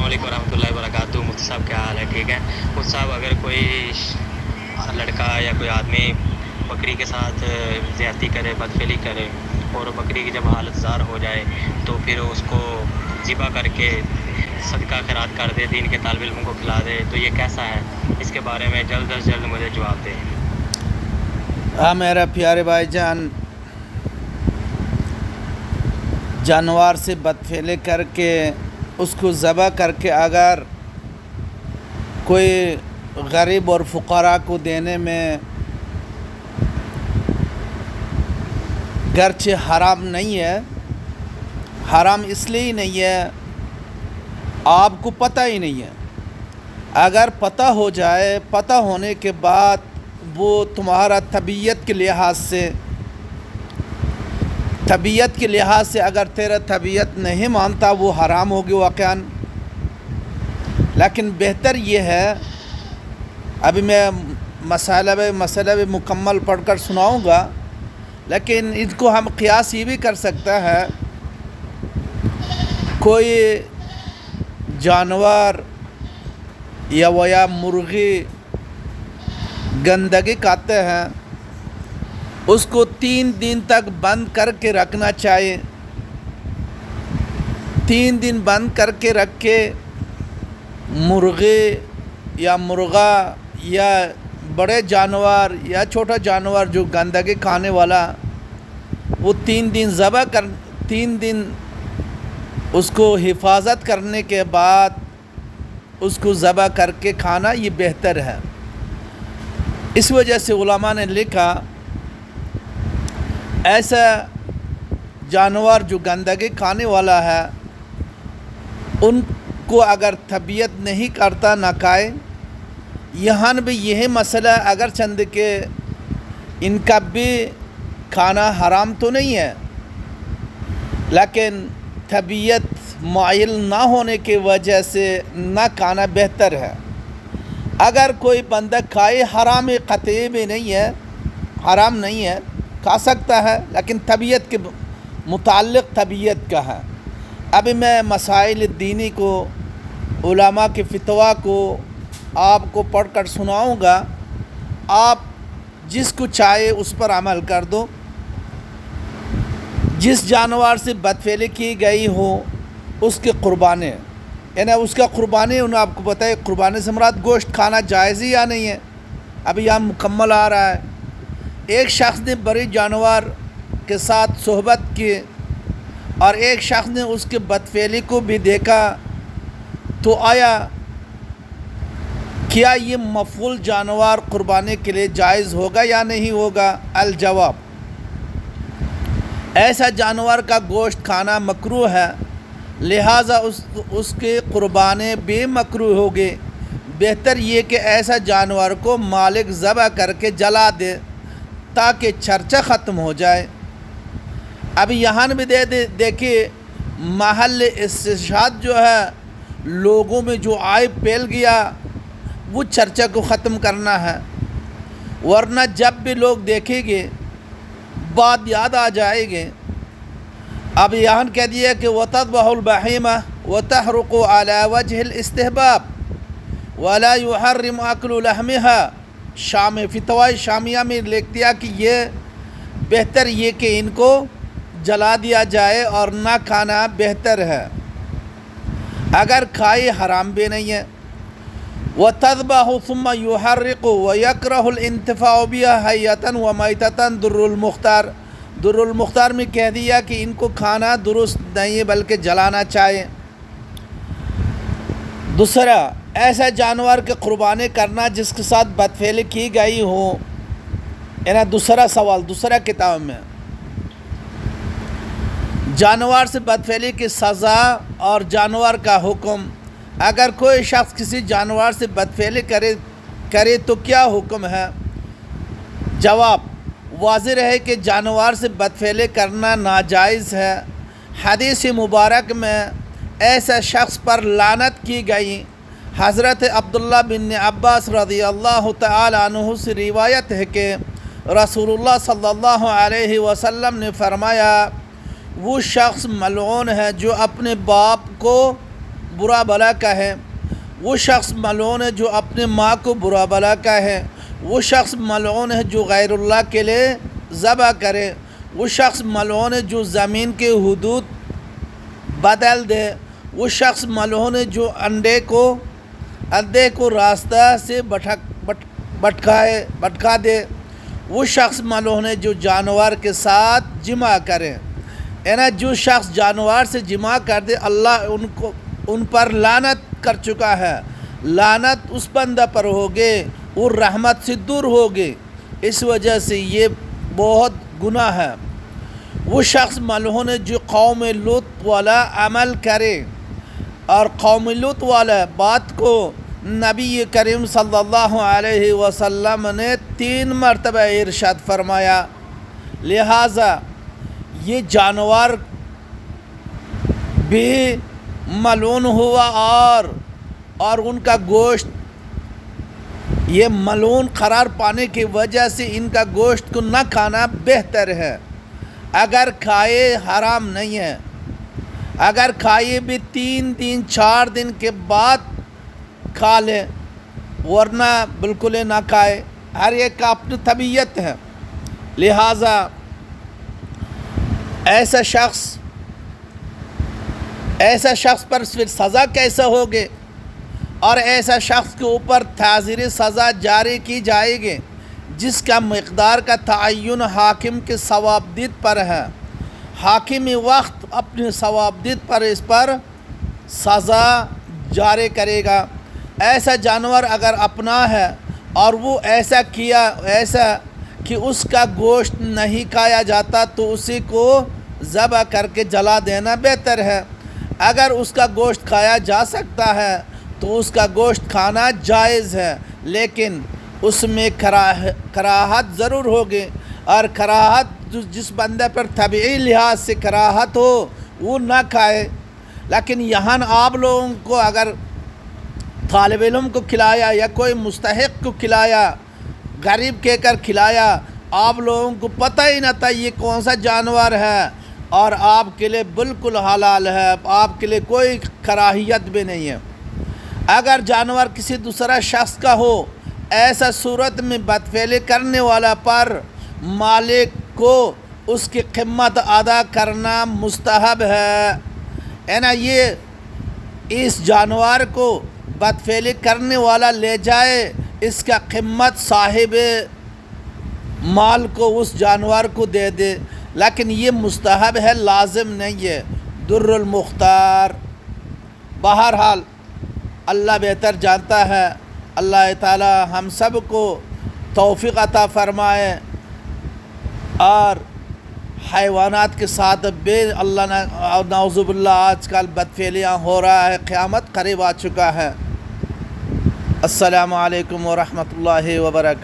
علیکم ورحمۃ اللہ وبرکاتہ۔ مفتی صاحب کیا حال ہے؟ ٹھیک ہے مفتی صاحب، اگر کوئی لڑکا یا کوئی آدمی بکری کے ساتھ زیادتی کرے، بدفعلی کرے، اور بکری کی جب حالت زار ہو جائے تو پھر اس کو ذبح کر کے صدقہ خیرات کر دے، دین کے طالب علموں کو کھلا دے، تو یہ کیسا ہے؟ اس کے بارے میں جلد از جلد مجھے جواب دیں۔ ہاں میرا پیارے بھائی جان، جانور سے بدفعلی کر کے اس کو ذبح کر کے اگر کوئی غریب اور فقراء کو دینے میں گرچہ حرام نہیں ہے، حرام اس لیے نہیں ہے آپ کو پتہ ہی نہیں ہے۔ اگر پتہ ہو جائے، پتہ ہونے کے بعد وہ تمہارا طبیعت کے لحاظ سے اگر تیرا طبیعت نہیں مانتا، وہ حرام ہوگی واقعاً۔ لیکن بہتر یہ ہے، ابھی میں مسئلہ بھی مکمل پڑھ کر سناؤں گا، لیکن اس کو ہم قیاس یہ بھی کر سکتا ہے، کوئی جانور یا مرغی گندگی کھاتے ہیں، اس کو 3 دن تک بند کر کے رکھنا چاہیے۔ 3 دن بند کر کے رکھ کے مرغی یا مرغا یا بڑے جانور یا چھوٹا جانور جو گندگی کھانے والا، وہ 3 دن 3 دن اس کو حفاظت کرنے کے بعد اس کو ذبح کر کے کھانا یہ بہتر ہے۔ اس وجہ سے علماء نے لکھا، ایسا جانور جو گندگی کھانے والا ہے، ان کو اگر طبیعت نہیں کرتا نہ کھائے۔ یہاں بھی یہی مسئلہ، اگر چند کے ان کا بھی کھانا حرام تو نہیں ہے، لیکن طبیعت مائل نہ ہونے کی وجہ سے نہ کھانا بہتر ہے۔ اگر کوئی بندہ کھائے، حرام قطعی بھی نہیں ہے، حرام نہیں ہے، کھا سکتا ہے، لیکن طبیعت کے متعلق طبیعت کا ہے۔ ابھی میں مسائل دینی کو، علماء کے فتویٰ کو آپ کو پڑھ کر سناؤں گا، آپ جس کو چاہے اس پر عمل کر دو۔ جس جانور سے بدفعلی کی گئی ہو اس کے قربانے، یعنی اس کا قربانی، انہوں آپ کو بتائے قربانی سے مراد گوشت کھانا جائز ہی یا نہیں ہے، ابھی یہاں مکمل آ رہا ہے۔ ایک شخص نے بڑے جانور کے ساتھ صحبت کی اور ایک شخص نے اس کے بدفعلی کو بھی دیکھا، تو آیا کیا یہ مفعول جانور قربانی کے لیے جائز ہوگا یا نہیں ہوگا؟ الجواب، ایسا جانور کا گوشت کھانا مکروہ ہے، لہٰذا اس کے قربانے بھی مکروہ ہوگے۔ بہتر یہ کہ ایسا جانور کو مالک ذبح کر کے جلا دے تاکہ چرچا ختم ہو جائے۔ اب یہاں بھی دیکھیے، محل استشہاد جو ہے، لوگوں میں جو عیب پھیل گیا، وہ چرچا کو ختم کرنا ہے، ورنہ جب بھی لوگ دیکھیں گے بات یاد آ جائے گی۔ اب یہاں کہہ دیا کہ وَتَذْبَحُ الْبَهِیمَةَ وَتَحْرُقُ عَلَى وَجْهِ الْاِسْتِحْبَابِ وَلَا يُحَرِّمُ أَكْلُ لَحْمِهَا۔ فتویٰ شامیہ میں لکھ دیا کہ یہ بہتر یہ کہ ان کو جلا دیا جائے اور نہ کھانا بہتر ہے، اگر کھائے حرام بھی نہیں ہے۔ وَتَذْبَحُ ثُمَّ يُحَرِّقُ وَيَكْرَهُ الْإِنْتِفَاعُ بِهَا حَيَّةً وَمَيْتَةً در المختار میں کہہ دیا کہ ان کو کھانا درست نہیں بلکہ جلانا چاہیے۔ دوسرا، ایسا جانور کے قربانی کرنا جس کے ساتھ بدفعلی کی گئی ہو، یعنی دوسرا سوال دوسرا کتاب میں، جانور سے بدفعلی کی سزا اور جانور کا حکم۔ اگر کوئی شخص کسی جانور سے بدفعلی کرے تو کیا حکم ہے؟ جواب، واضح ہے کہ جانور سے بدفعلی کرنا ناجائز ہے۔ حدیث مبارک میں ایسا شخص پر لعنت کی گئی۔ حضرت عبداللہ بن عباس رضی اللہ تعالی عنہ سے روایت ہے کہ رسول اللہ صلی اللہ علیہ وسلم نے فرمایا، وہ شخص ملعون ہے جو اپنے باپ کو برا بلا کہے، وہ شخص ملعون ہے جو اپنے ماں کو برا بلا کہے، وہ شخص ملعون ہے جو غیر اللہ کے لیے ذبح کرے، وہ شخص ملعون ہے جو زمین کے حدود بدل دے، وہ شخص ملعون ہے جو اندھے کو راستہ سے بھٹکا دے، وہ شخص ملعون ہے جو جانور کے ساتھ جمع کرے، یعنی جو شخص جانور سے جمع کر دے اللہ ان پر لعنت کر چکا ہے، لعنت اس بندہ پر ہوگی اور رحمت سے دور ہوگی، اس وجہ سے یہ بہت گناہ ہے۔ وہ شخص ملعون ہے جو قوم لوط والا عمل کرے، اور قوم لوط والا بات کو نبی کریم صلی اللہ علیہ وسلم نے 3 مرتبہ ارشاد فرمایا، لہٰذا یہ جانور بھی ملعون ہوا اور ان کا گوشت یہ ملعون قرار پانے کی وجہ سے ان کا گوشت کو نہ کھانا بہتر ہے، اگر کھائے حرام نہیں ہے، اگر کھائے بھی 3 دن 4 دن کے بعد کھا لے، ورنہ بالکل نہ کھائے، ہر ایک کا اپنی طبیعت ہے۔ لہٰذا ایسا شخص پر پھر سزا کیسا ہوگی، اور ایسا شخص کے اوپر تعزیری سزا جاری کی جائے گی جس کا مقدار کا تعین حاکم کے ثوابدید پر ہے، حاکم وقت اپنے ثوابدید پر اس پر سزا جاری کرے گا۔ ایسا جانور اگر اپنا ہے اور وہ ایسا کہ اس کا گوشت نہیں کھایا جاتا تو اسی کو ذبح کر کے جلا دینا بہتر ہے، اگر اس کا گوشت کھایا جا سکتا ہے تو اس کا گوشت کھانا جائز ہے، لیکن اس میں کراہت ضرور ہوگی، اور کراہت جس بندے پر طبعی لحاظ سے کراہت ہو وہ نہ کھائے۔ لیکن یہاں آپ لوگوں کو اگر طالب علم کو کھلایا یا کوئی مستحق کو کھلایا، غریب کہہ کر کھلایا، آپ لوگوں کو پتہ ہی نہ تھا یہ کون سا جانور ہے، اور آپ کے لیے بالکل حلال ہے، آپ کے لیے کوئی کراہیت بھی نہیں ہے۔ اگر جانور کسی دوسرا شخص کا ہو، ایسا صورت میں بدفعلی کرنے والا پر مالک کو اس کی قیمت ادا کرنا مستحب ہے، یعنی یہ اس جانور کو بدفعلی کرنے والا لے جائے، اس کا قیمت صاحب مال کو اس جانور کو دے دے، لیکن یہ مستحب ہے، لازم نہیں ہے۔ در المختار۔ بہرحال اللہ بہتر جانتا ہے، اللہ تعالی ہم سب کو توفیق عطا فرمائے، اور حیوانات کے ساتھ بے اللہ نعوذ باللہ آج کل بدفعلیاں ہو رہا ہے، قیامت قریب آ چکا ہے۔ السلام علیکم ورحمۃ اللہ وبرکاتہ۔